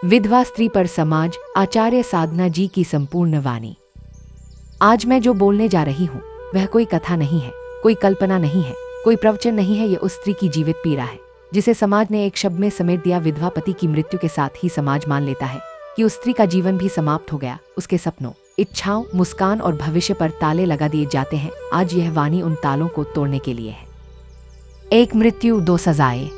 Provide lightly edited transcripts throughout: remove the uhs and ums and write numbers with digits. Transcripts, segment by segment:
विधवा स्त्री पर समाज, आचार्य साधना जी की संपूर्ण वाणी। आज मैं जो बोलने जा रही हूँ वह कोई कथा नहीं है, कोई कल्पना नहीं है, कोई प्रवचन नहीं है। ये उस स्त्री की जीवित पीड़ा है जिसे समाज ने एक शब्द में समेट दिया। विधवा पति की मृत्यु के साथ ही समाज मान लेता है कि उस स्त्री का जीवन भी समाप्त हो गया। उसके सपनों, इच्छाओं, मुस्कान और भविष्य पर ताले लगा दिए जाते हैं। आज यह वाणी उन तालों को तोड़ने के लिए है। एक मृत्यु, दो सजाएं।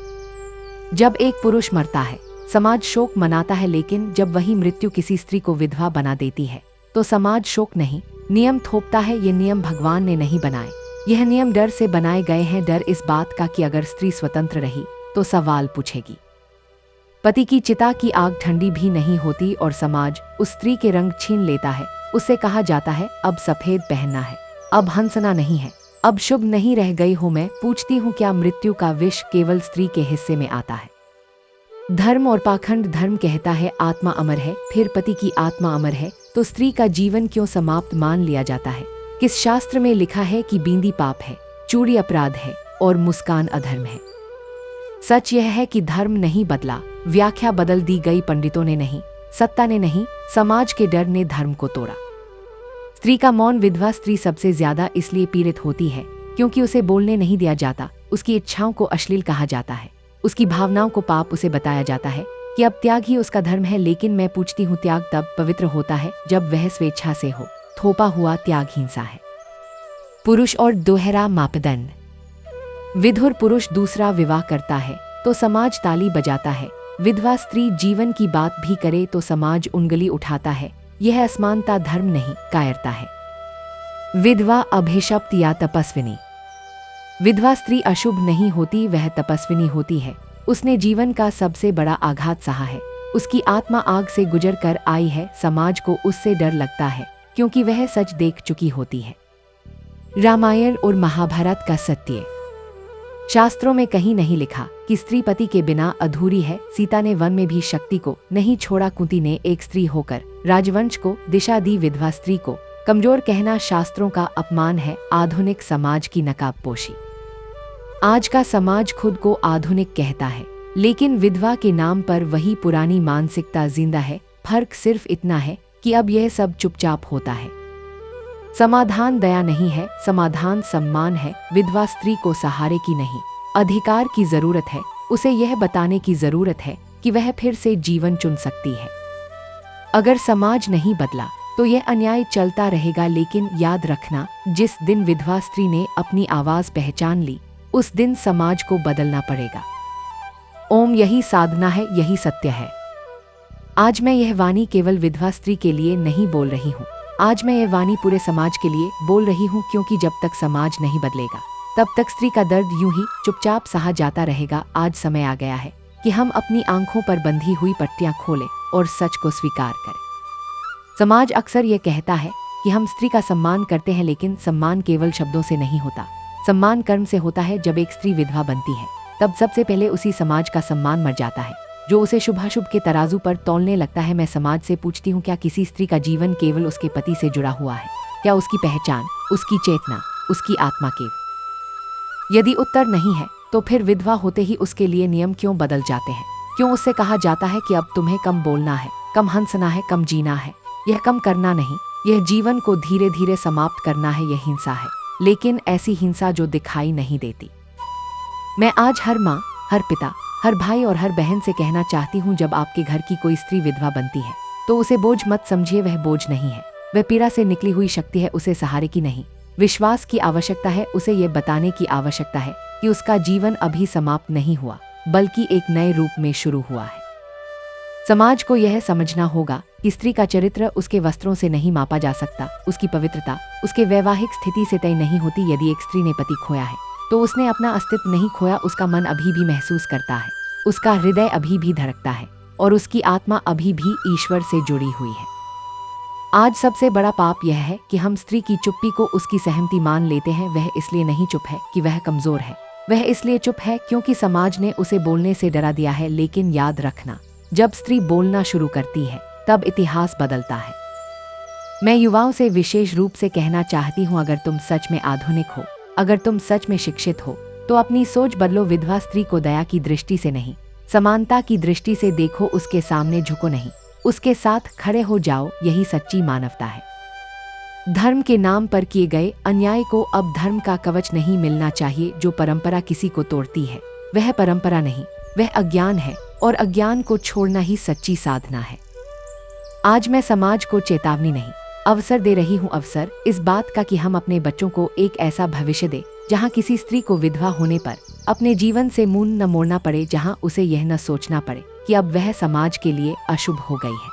जब एक पुरुष मरता है समाज शोक मनाता है, लेकिन जब वही मृत्यु किसी स्त्री को विधवा बना देती है तो समाज शोक नहीं, नियम थोपता है। ये नियम भगवान ने नहीं बनाए, यह नियम डर से बनाए गए हैं। डर इस बात का कि अगर स्त्री स्वतंत्र रही तो सवाल पूछेगी। पति की चिता की आग ठंडी भी नहीं होती और समाज उस स्त्री के रंग छीन लेता है। उससे कहा जाता है अब सफेद पहनना है, अब हंसना नहीं है, अब शुभ नहीं रह गई हूं मैं। पूछती हूँ क्या मृत्यु का विष केवल स्त्री के हिस्से में आता है? धर्म और पाखंड। धर्म कहता है आत्मा अमर है, फिर पति की आत्मा अमर है, तो स्त्री का जीवन क्यों समाप्त मान लिया जाता है? किस शास्त्र में लिखा है कि बिंदी पाप है, चूड़ी अपराध है और मुस्कान अधर्म है? सच यह है कि धर्म नहीं बदला, व्याख्या बदल दी गई पंडितों ने नहीं, सत्ता ने नहीं, समाज के डर ने धर्म को तोड़ा। स्त्री का मौन। विधवा स्त्री सबसे ज्यादा इसलिए पीड़ित होती है क्योंकि उसे बोलने नहीं दिया जाता। उसकी इच्छाओं को अश्लील कहा जाता है, उसकी भावनाओं को पाप उसे बताया जाता है कि अब त्याग ही उसका धर्म है। लेकिन मैं पूछती हूँ त्याग तब पवित्र होता है जब वह स्वेच्छा से हो। थोपा हुआ त्याग हिंसा है। पुरुष और दोहरा मापदंड। विधुर पुरुष दूसरा विवाह करता है तो समाज ताली बजाता है। विधवा स्त्री जीवन की बात भी करे तो समाज उंगली उठाता है। यह असमानता धर्म नहीं, कायरता है। विधवा अभिशप्त या तपस्विनी। विधवा स्त्री अशुभ नहीं होती, वह तपस्विनी होती है। उसने जीवन का सबसे बड़ा आघात सहा है। उसकी आत्मा आग से गुजर कर आई है। समाज को उससे डर लगता है क्योंकि वह सच देख चुकी होती है। रामायण और महाभारत का सत्य। शास्त्रों में कहीं नहीं लिखा कि स्त्री पति के बिना अधूरी है। सीता ने वन में भी शक्ति को नहीं छोड़ा। कुंती ने एक स्त्री होकर राजवंश को दिशा दी। विधवा स्त्री को कमजोर कहना शास्त्रों का अपमान है, आधुनिक समाज की नकाबपोशी। आज का समाज खुद को आधुनिक कहता है, लेकिन विधवा के नाम पर वही पुरानी मानसिकता जिंदा है। फर्क सिर्फ इतना है कि अब यह सब चुपचाप होता है। समाधान दया नहीं है, समाधान सम्मान है। विधवा स्त्री को सहारे की नहीं, अधिकार की जरूरत है। उसे यह बताने की जरूरत है कि वह फिर से जीवन चुन सकती है। अगर समाज नहीं बदला तो यह अन्याय चलता रहेगा। लेकिन याद रखना, जिस दिन विधवा स्त्री ने अपनी आवाज पहचान ली उस दिन समाज को बदलना पड़ेगा। ओम, यही साधना है, यही सत्य है। आज मैं यह वाणी केवल विधवा स्त्री के लिए नहीं बोल रही हूँ, आज मैं यह वाणी पूरे समाज के लिए बोल रही हूँ, क्योंकि जब तक समाज नहीं बदलेगा तब तक स्त्री का दर्द यूं ही चुपचाप सहा जाता रहेगा। आज समय आ गया है कि हम अपनी आंखों पर बंधी हुई पट्टियां खोलें और सच को स्वीकार करें। समाज अक्सर यह कहता है कि हम स्त्री का सम्मान करते हैं, लेकिन सम्मान केवल शब्दों से नहीं होता, सम्मान कर्म से होता है। जब एक स्त्री विधवा बनती है तब सबसे पहले उसी समाज का सम्मान मर जाता है जो उसे शुभाशुभ के तराजू पर तौलने लगता है। मैं समाज से पूछती हूँ, क्या किसी स्त्री का जीवन केवल उसके पति से जुड़ा हुआ है? क्या उसकी पहचान, उसकी चेतना, उसकी आत्मा केवल? यदि उत्तर नहीं है तो फिर विधवा होते ही उसके लिए नियम क्यों बदल जाते हैं? क्यों उससे कहा जाता है कि अब तुम्हें कम बोलना है, कम हंसना है, कम जीना है? यह कम करना नहीं, यह जीवन को धीरे धीरे समाप्त करना है। यह हिंसा है, लेकिन ऐसी हिंसा जो दिखाई नहीं देती। मैं आज हर माँ, हर पिता, हर भाई और हर बहन से कहना चाहती हूँ, जब आपके घर की कोई स्त्री विधवा बनती है तो उसे बोझ मत समझिए। वह बोझ नहीं है, वह पीड़ा से निकली हुई शक्ति है। उसे सहारे की नहीं, विश्वास की आवश्यकता है। उसे ये बताने की आवश्यकता है कि उसका जीवन अभी समाप्त नहीं हुआ, बल्कि एक नए रूप में शुरू हुआ है। समाज को यह समझना होगा कि स्त्री का चरित्र उसके वस्त्रों से नहीं मापा जा सकता, उसकी पवित्रता उसके वैवाहिक स्थिति से तय नहीं होती। यदि एक स्त्री ने पति खोया है तो उसने अपना अस्तित्व नहीं खोया, उसका मन अभी भी महसूस करता है, उसका हृदय अभी भी धड़कता है और उसकी आत्मा अभी भी ईश्वर से जुड़ी हुई है। आज सबसे बड़ा पाप यह है कि हम स्त्री की चुप्पी को उसकी सहमति मान लेते हैं। वह इसलिए नहीं चुप है कि वह कमजोर है, वह इसलिए चुप है क्योंकि समाज ने उसे बोलने से डरा दिया है। लेकिन याद रखना, जब स्त्री बोलना शुरू करती है तब इतिहास बदलता है। मैं युवाओं से विशेष रूप से कहना चाहती हूँ, अगर तुम सच में आधुनिक हो, अगर तुम सच में शिक्षित हो तो अपनी सोच बदलो। विधवा स्त्री को दया की दृष्टि से नहीं, समानता की दृष्टि से देखो, उसके सामने झुको नहीं, उसके साथ खड़े हो जाओ, यही सच्ची मानवता है। धर्म के नाम पर किए गए अन्याय को अब धर्म का कवच नहीं मिलना चाहिए। जो परंपरा किसी को तोड़ती है वह परंपरा नहीं, वह अज्ञान है, और अज्ञान को छोड़ना ही सच्ची साधना है। आज मैं समाज को चेतावनी नहीं, अवसर दे रही हूँ, अवसर इस बात का कि हम अपने बच्चों को एक ऐसा भविष्य दे जहाँ किसी स्त्री को विधवा होने पर अपने जीवन से मुंह न मोड़ना पड़े, जहाँ उसे यह न सोचना पड़े कि अब वह समाज के लिए अशुभ हो गई है।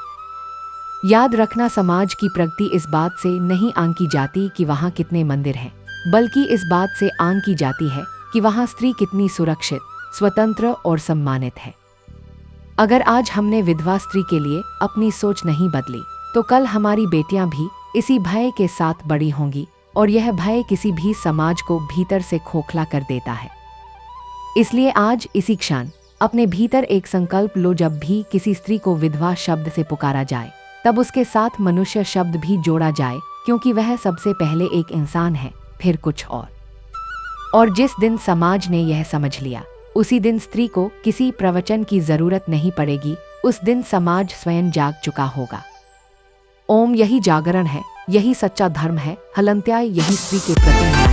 याद रखना, समाज की प्रगति इस बात से नहीं आंकी जाती कि वहाँ कितने मंदिर हैं, बल्कि इस बात से आंकी जाती है कि वहाँ स्त्री कितनी सुरक्षित, स्वतंत्र और सम्मानित है। अगर आज हमने विधवा स्त्री के लिए अपनी सोच नहीं बदली तो कल हमारी बेटियां भी इसी भय के साथ बड़ी होंगी, और यह भय किसी भी समाज को भीतर से खोखला कर देता है। इसलिए आज इसी क्षण अपने भीतर एक संकल्प लो, जब भी किसी स्त्री को विधवा शब्द से पुकारा जाए तब उसके साथ मनुष्य शब्द भी जोड़ा जाए, क्योंकि वह सबसे पहले एक इंसान है, फिर कुछ और जिस दिन समाज ने यह समझ लिया उसी दिन स्त्री को किसी प्रवचन की जरूरत नहीं पड़ेगी, उस दिन समाज स्वयं जाग चुका होगा। ओम, यही जागरण है, यही सच्चा धर्म है। हलंत्याय, यही स्त्री के प्रति